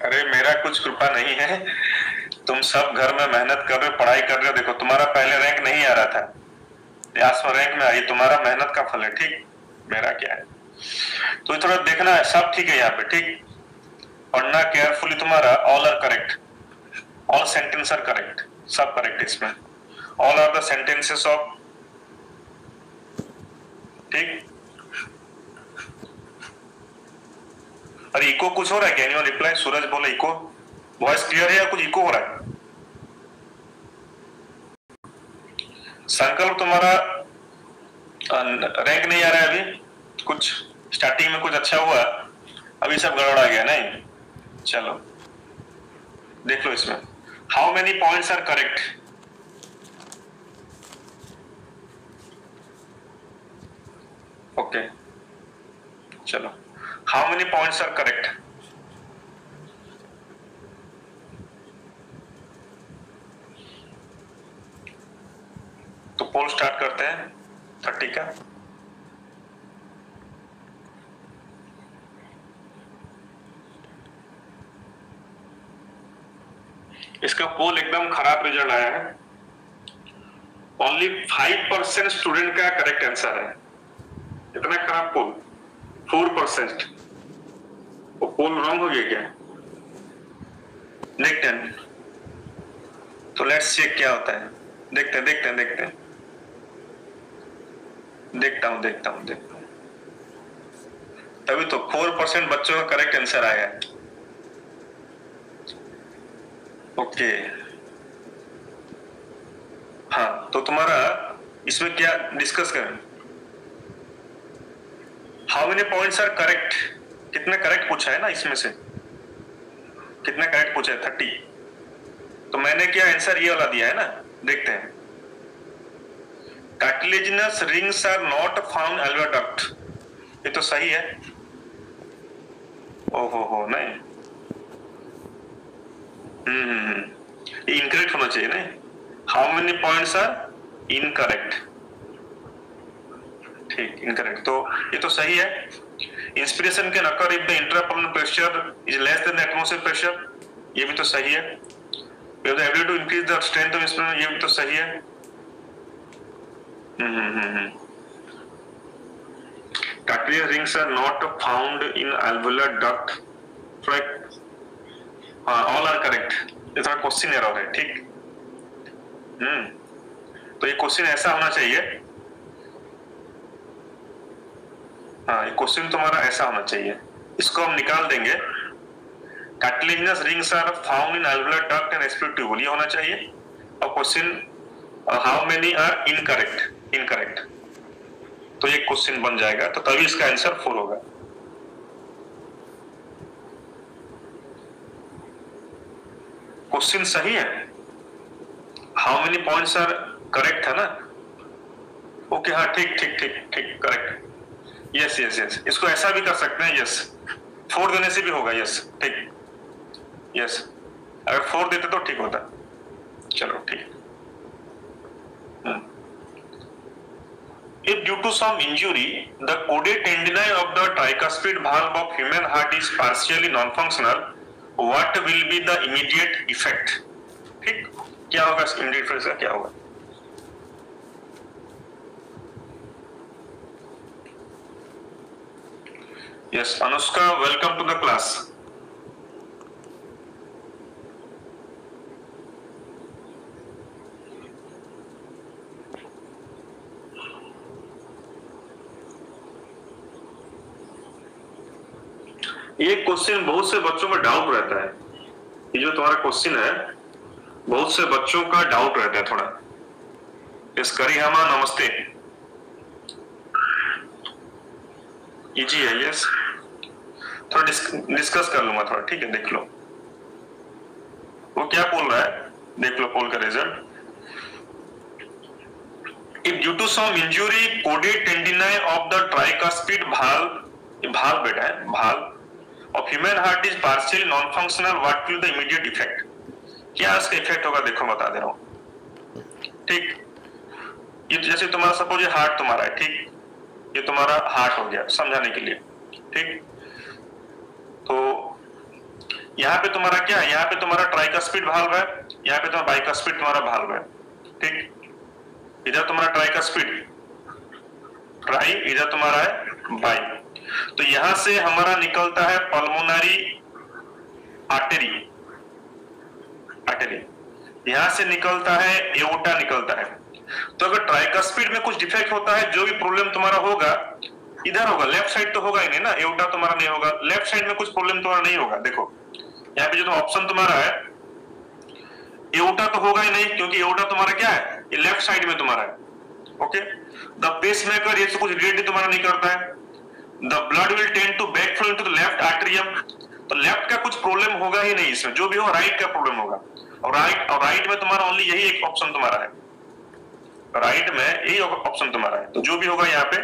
अरे मेरा कुछ कृपा नहीं है, तुम सब घर में मेहनत कर रहे हो, पढ़ाई कर रहे हो। देखो तुम्हारा पहले रैंक नहीं आ रहा था, 50वां रैंक में आई, तुम्हारा मेहनत का फल है। ठीक, मेरा क्या है, तो थोड़ा देखना है, सब ठीक है यहाँ पे। ठीक, पढ़ना केयरफुली। तुम्हारा all are correct, all sentence are correct, सब करेक्ट इसमें। All are the sentences of, ठीक। अरे इको कुछ हो रहा है क्या? Anyone reply? सूरज बोले इको, वॉइस क्लियर है या कुछ इको हो रहा है? संकल्प तुम्हारा रैंक नहीं आ रहा है अभी, कुछ स्टार्टिंग में कुछ अच्छा हुआ, अभी सब गड़बड़ा गया नहीं। चलो देख लो इसमें, how many points are correct? Okay, चलो how many points are correct? तो पोल स्टार्ट करते हैं 30 का। इसका पोल एकदम खराब रिजल्ट आया है, ओनली 5% स्टूडेंट का करेक्ट आंसर है। इतना खराब पोल, 4%। वो पोल रॉन्ग हो गया क्या? देखते हैं, तो लेट्स चेक क्या होता है। देखते हैं देखते हैं देखते हैं, देखता हूं। तभी तो 4% बच्चों का करेक्ट आंसर आया है। ओके, हाँ तो तुम्हारा इसमें क्या डिस्कस करें? How many points are correct? कितना करेक्ट पूछा है ना, इसमें से कितना करेक्ट पूछा है 30, तो मैंने क्या आंसर ये वाला दिया है ना, देखते हैं। Cartilaginous rings are not found alveolar duct, ये तो सही है। ओहो नहीं, ये इनकरेक्ट होना चाहिए नहीं। How many points are incorrect, ठीक, इनकरेक्ट, तो ये तो सही है। Inspiration can occur if the intrapulmonary pressure is less than the atmospheric pressure, ये भी तो सही है। We have the ability to increase the strength of inspiration, ये भी तो सही है। Capillary rings are not found in alveolar duct, right? All are correct. ये थोड़ा क्वेश्चन एरर है, ठीक। तो ये क्वेश्चन ऐसा होना चाहिए, हाँ, ये क्वेश्चन तुम्हारा ऐसा होना चाहिए, इसको हम निकाल देंगे। Cartilaginous rings are found in alveolar duct and respiratory tubule, ये होना चाहिए। और question how many are incorrect, incorrect, तो ये क्वेश्चन बन जाएगा, तो तभी इसका आंसर 4 होगा। क्वेश्चन सही है, how many points are correct है ना, ओके, हाँ, ठीक ठीक ठीक ठीक, करेक्ट, यस यस यस, इसको ऐसा भी कर सकते हैं, यस, 4 देने से भी होगा, यस, ठीक, यस, अगर 4 देते तो ठीक होता, चलो ठीक। If due to some injury, the caudate tendini of the tricuspid valve of human heart is partially non-functional, what will be the immediate effect? ठीक, क्या होगा immediate effect का, क्या होगा? Yes, Anushka, welcome to the class. ये question बहुत से बच्चों में डाउट रहता है, ये जो तुम्हारा क्वेश्चन है बहुत से बच्चों का डाउट रहता है थोड़ा। यस करिहामा, नमस्ते, इजी है, यस, थोड़ा डिस्कस कर लूंगा थोड़ा, ठीक है, देख लो वो क्या बोल रहा है, देख लो पोल का result. If due to some injury caudate tendini of the tricuspid valve, valve बेटा है, valve of human heart is partially non-functional, what will the immediate effect? क्या इसका इफेक्ट होगा, देखो बता दे रहा हूं, ठीक। ये जैसे तुम्हारा सपोज ये हार्ट तुम्हारा है, ठीक, ये तुम्हारा हार्ट हो गया समझाने के लिए, ठीक। तो यहाँ पे तुम्हारा क्या है, यहाँ पे तुम्हारा ट्राइकस्पिड वाल्व है, यहाँ पे तुम्हारा बाइकस्पिड तुम्हारा वाल्व है, ठीक। इधर तुम्हारा ट्राइकस्पिड, ट्राई, इधर तुम्हारा है बाई। तो यहां से हमारा निकलता है पल्मोनरी आर्टरी, आर्टरी, यहां से निकलता है एओर्टा निकलता है। तो अगर ट्राइकस्पिड में कुछ डिफेक्ट होता है, जो भी प्रॉब्लम तुम्हारा होगा इधर होगा, लेफ्ट साइड तो होगा ही नहीं ना, एओर्टा तुम्हारा नहीं होगा, लेफ्ट साइड में कुछ प्रॉब्लम तुम्हारा नहीं होगा। देखो यहाँ पे जो ऑप्शन तुम्हारा है एओर्टा तो होगा ही नहीं, क्योंकि एओर्टा तुम्हारा क्या है, ये लेफ्ट साइड में तुम्हारा है, ओके। द पेसमेकर ये कुछ रिलेटेड तुम्हारा नहीं करता है। The blood will tend to backflow into the left atrium, तो लेफ्ट का कुछ प्रॉब्लम होगा ही नहीं इसमें, जो भी हो राइट का प्रॉब्लम होगा। और राइट में तुम्हारा ओनली यही एक ऑप्शन तुम्हारा है, राइट में यही ऑप्शन तुम्हारा है। तो जो भी होगा यहाँ पे,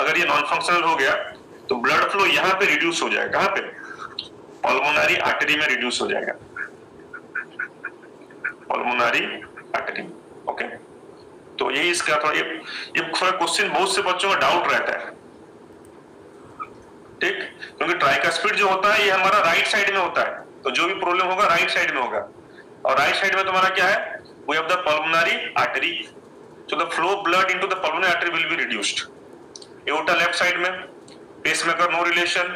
अगर ये नॉन फंक्शनल हो गया तो ब्लड फ्लो यहाँ पे रिड्यूस हो जाएगा, कहाँ पे, पल्मोनरी आर्टरी में रिड्यूस हो जाएगा, पल्मोनरी आर्टरी, ओके। तो यही इसका थोड़ा ये थोड़ा क्वेश्चन बहुत से बच्चों का डाउट रहता है, ठीक, क्योंकि ट्राइकस्पिड जो होता है ये हमारा राइट साइड में होता है, तो जो भी प्रॉब्लम होगा राइट साइड में होगा। और राइट साइड में तुम्हारा क्या है, we have the pulmonary artery, so the flow blood into the pulmonary artery will be reduced. Aorta left side में, पेसमेकर नो रिलेशन,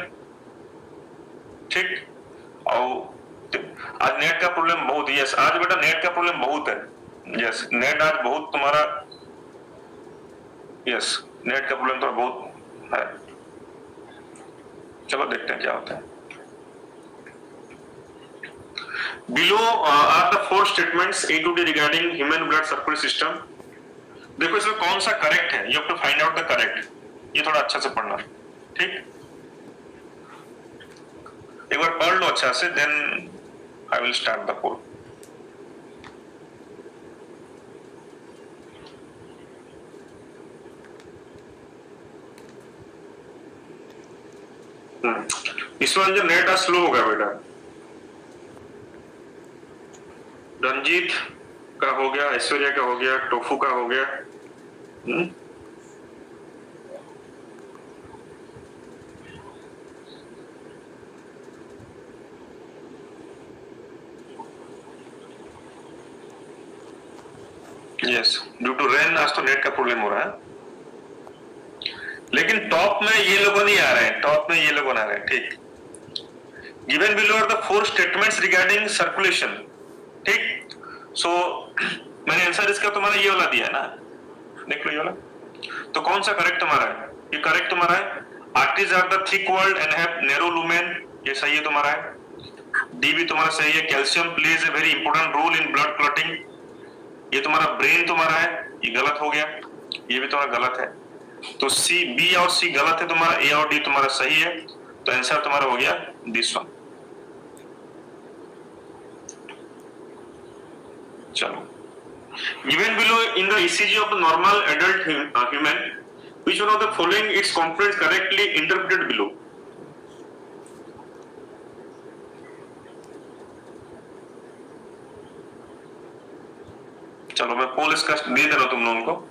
ठीक। और आज नेट का प्रॉब्लम बहुत, यस आज बेटा नेट का प्रॉब्लम बहुत है, यस नेट आज बहुत तुम्हारा, यस नेट का प्रॉब्लम तो बहुत है। चलो देखते हैं क्या होता है। Below are the 4 statements A to D regarding human blood circulatory system. देखो इसमें कौन सा करेक्ट है, you have to find out the correct, ये थोड़ा अच्छा से पढ़ना, ठीक। एक बार पढ़ लो अच्छा से, then I will start the poll. इस बार जो नेट स्लो हो गया बेटा। रंजीत का हो गया, ऐश्वर्या का हो गया, टोफू का हो गया। यस, ड्यू टू रेन आज तो नेट का प्रॉब्लम हो रहा है, लेकिन टॉप में ये लोग नहीं आ रहे हैं, टॉप में ये लोग आ रहे हैं। ठीक, given below are the 4 statements regarding circulation. ठीक, सो मैंने आंसर इसका तुम्हारा ये वाला दिया है ना, देख लो ये वाला। तो कौन सा करेक्ट तुम्हारा है? ये करेक्ट तुम्हारा है। Arteries are the thick walled and have narrow lumen, ये सही है तुम्हारा है। डी भी तुम्हारा सही है। Calcium plays a very important role in blood clotting, ये तुम्हारा ब्रेन तुम्हारा है, ये गलत हो गया, ये भी तुम्हारा गलत है। तो सी, बी और सी गलत है तुम्हारा, ए और डी तुम्हारा सही है। तो आंसर तुम्हारा हो गया दिस वन। चलो, given below in the ECG of the normal adult human, which one of the following its components correctly interpreted below? चलो मैं पोल इसका दे दे रहा हूं तुम लोगों को।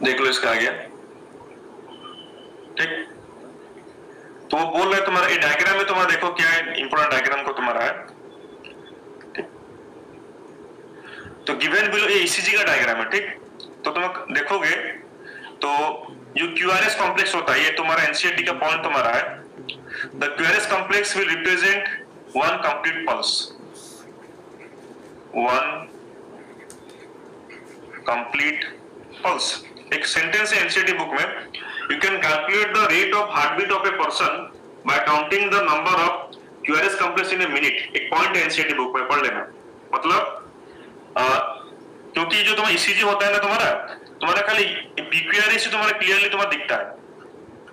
देख लो इसका आ गया। ठीक, तो वो बोल रहा है तुम्हारा ये डायग्राम में, तुम्हारा देखो क्या है, इंपोर्टेंट डायग्राम को तुम्हारा है। ठीक, तो गिवन बिलो ये ईसीजी का डायग्राम है। ठीक, तो तुम देखोगे तो जो क्यूआरएस कॉम्प्लेक्स होता है, ये तुम्हारा एनसीईआरटी का पॉइंट तुम्हारा है। The QRS complex will represent one complete pulse, one complete pulse. एक सेंटेंस है एनसीईआरटी बुक में, you can calculate the rate of heartbeat of a person by counting the number of QRS complex in a minute. एक point है NCERT book में, पढ़ लेना। मतलब क्योंकि जो तुम्हारा ईसीजी होता है ना तुम्हारा खाली पीक्यूआरएस ही तुम्हारा क्लियरली तुम्हारा दिखता है।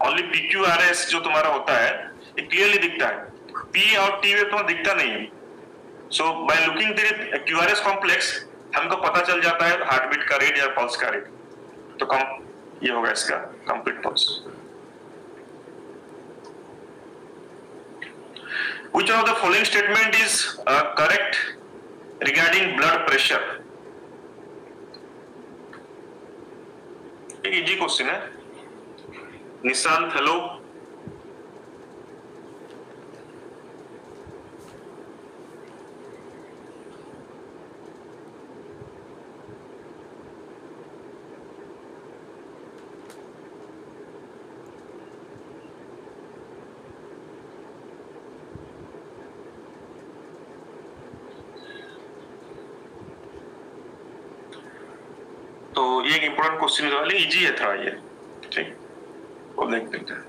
ओनली पीक्यूआरएस जो तुम्हारा होता है ये क्लियरली दिखता है, पी और टी वेव तुम्हारा दिखता नहीं है। So by looking the QRS complex हमको पता चल जाता है हार्टबीट का रेट या पल्स का रेट। तो ये होगा इसका complete pulse. Which of the following statement is correct regarding blood pressure? एक इजी क्वेश्चन है। निशांत हेलो, तो ये एक इंपॉर्टेंट क्वेश्चन है, वाले इजी है थोड़ा ये। ठीक, वो देख लेते हैं।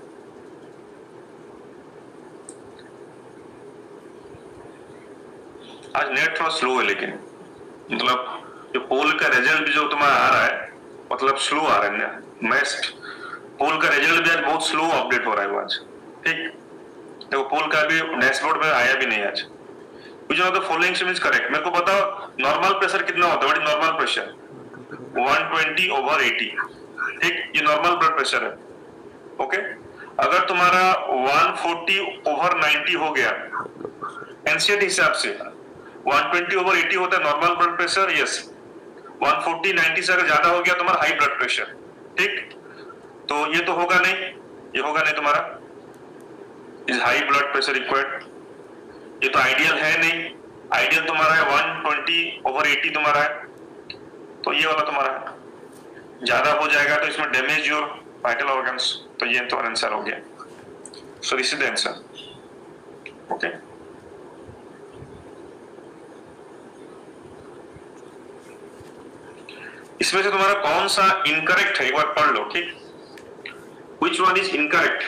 आज नेट थोड़ा स्लो है, लेकिन मतलब जो पोल का रिजल्ट जो तुम्हारा आ रहा है मतलब स्लो आ रहा है। मैं पोल का रिजल्ट भी आज बहुत स्लो अपडेट हो रहा है आज। ठीक, देखो पोल का भी डैशबोर्ड में आया भी नहीं आज। which of the following is correct? मेरे को बताओ नॉर्मल प्रेशर कितना होता है? Normal pressure 120/80। ठीक, ये नॉर्मल ब्लड प्रेशर है। ओके, अगर तुम्हारा 140/90 हो गया एनसीईआरटी हिसाब से, 120/80 होता है नॉर्मल ब्लड प्रेशर। यस, 140/90 से अगर ज्यादा हो गया तुम्हारा हाई ब्लड प्रेशर। ठीक, तो ये तो होगा नहीं, ये होगा नहीं तुम्हारा, is high blood pressure required. ये तो आइडियल है नहीं, आइडियल तुम्हारा है 120/80 तुम्हारा है, तो ये वाला तुम्हारा है। ज्यादा हो जाएगा तो इसमें डैमेज योर वाइटल ऑर्गन्स, तो ये तुम्हारा आंसर हो गया। So this is the answer. Okay, इसमें से तुम्हारा कौन सा इनकरेक्ट है एक बार पढ़ लो, ठीक? Which one is incorrect?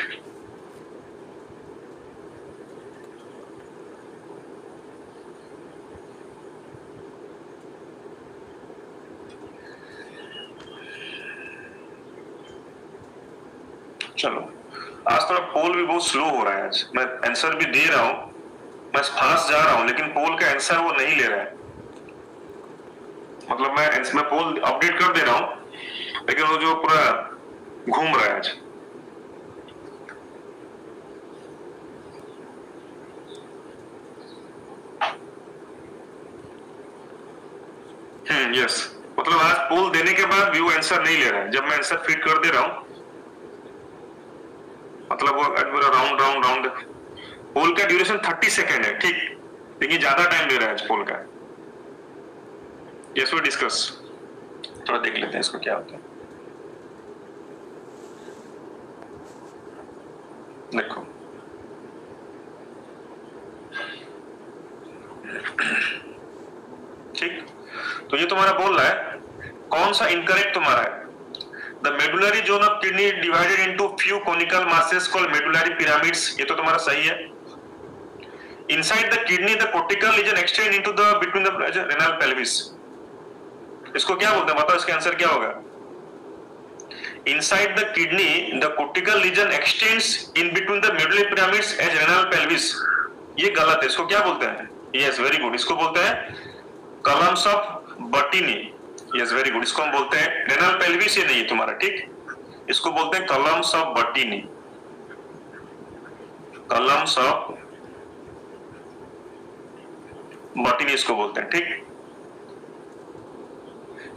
चलो, आज थोड़ा पोल भी बहुत स्लो हो रहा है। आज मैं आंसर भी दे रहा हूं, मैं फास्ट जा रहा हूं, लेकिन पोल का आंसर वो नहीं ले रहा है। मतलब मैं पोल अपडेट कर दे रहा हूं, लेकिन वो जो पूरा घूम रहा है आज। यस, मतलब आज पोल देने के बाद भी वो आंसर नहीं ले रहा है। जब मैं आंसर फीड कर दे रहा हूं, मतलब वो राउंड पोल का ड्यूरेशन 30 सेकेंड है, ठीक? लेकिन ज्यादा टाइम ले रहा है आज पोल का। यस, वो डिस्कस थोड़ा देख लेते हैं इसको क्या होता है। देखो, ठीक, तो ये तुम्हारा बोल रहा है कौन सा इनकरेक्ट तुम्हारा है। The medullary zone of kidney divided into few conical masses called medullary pyramids, ये तो तुम्हारा सही है। Inside the kidney the cortical region extend into the between the renal pelvis, इसको क्या बोलते हैं बताओ, इसका आंसर क्या होगा? Inside the kidney the cortical region extends in between the medullary pyramids as renal pelvis, ये गलत है। इसको क्या बोलते हैं? यस, वेरी गुड, इसको बोलते हैं columns of बर्टीनी। Yes, very good, इसको हम बोलते हैं रेनल पेल्विस, ये नहीं है तुम्हारा, ठीक? इसको बोलते हैं कॉलम्स ऑफ बर्टीनी, कॉलम्स ऑफ बर्टीनी इसको बोलते हैं, ठीक?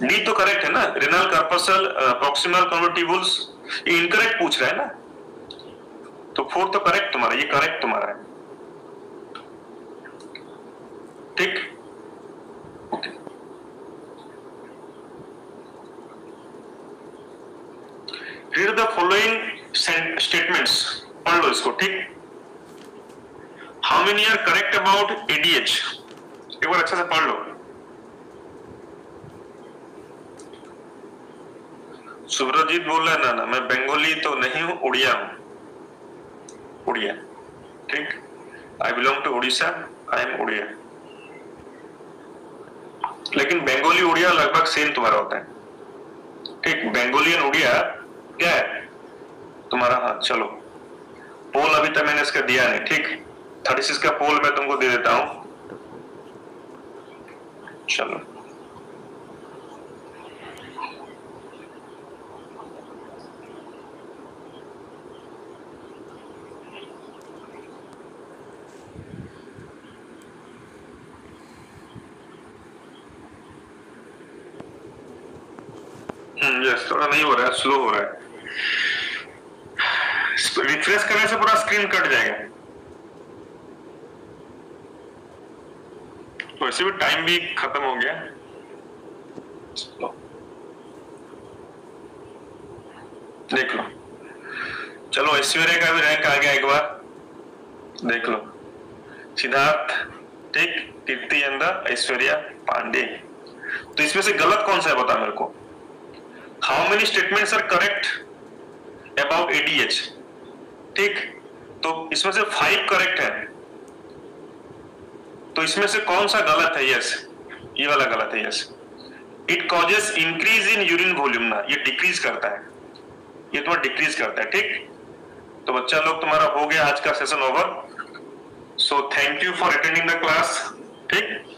डी तो करेक्ट है ना, रेनल कार्पसल प्रॉक्सिमल कन्वर्टिबल्स, ये इनकरेक्ट पूछ रहा है ना, तो 4 तो करेक्ट तुम्हारा, ये करेक्ट तुम्हारा है, ठीक? Okay, read the following statements, पढ़ लो इसको, ठीक? How many are correct about ADH, एक बार अच्छे से पढ़ लो। सुब्रजीत बोल रहा है ना, मैं बंगाली तो नहीं हूं, उड़िया हूं, उड़िया, ठीक? I belong to Orissa, I am Oriya. लेकिन बंगाली उड़िया लगभग सेम तुम्हारा होता है, ठीक? बंगाली और उड़िया क्या है तुम्हारा? हाँ, चलो, पोल अभी तक मैंने इसका दिया नहीं, ठीक? 36 का पोल मैं तुमको दे देता हूं, चलो। यस, थोड़ा नहीं हो रहा है, स्लो हो रहा है। रिफ्रेश करने से पूरा स्क्रीन कट जाएगा, तो ऐसे भी टाइम भी खत्म हो गया। देख लो, चलो ऐश्वर्या का भी रैंक आ गया, एक बार देख लो। सिद्धार्थ, ठीक? कीर्ति अंदर, ऐश्वर्या पांडे। तो इसमें से गलत कौन सा है बता मेरे को। How many statements are correct about ADH, ठीक? तो इसमें से 5 करेक्ट है, तो इसमें से कौन सा गलत है? यस, ये वाला गलत है। Yes, it causes increase in urine volume, ना, ये डिक्रीज करता है, ये तुम्हारा डिक्रीज करता है, ठीक? तो बच्चा लोग तुम्हारा हो गया आज का session over. So thank you for attending the class, ठीक?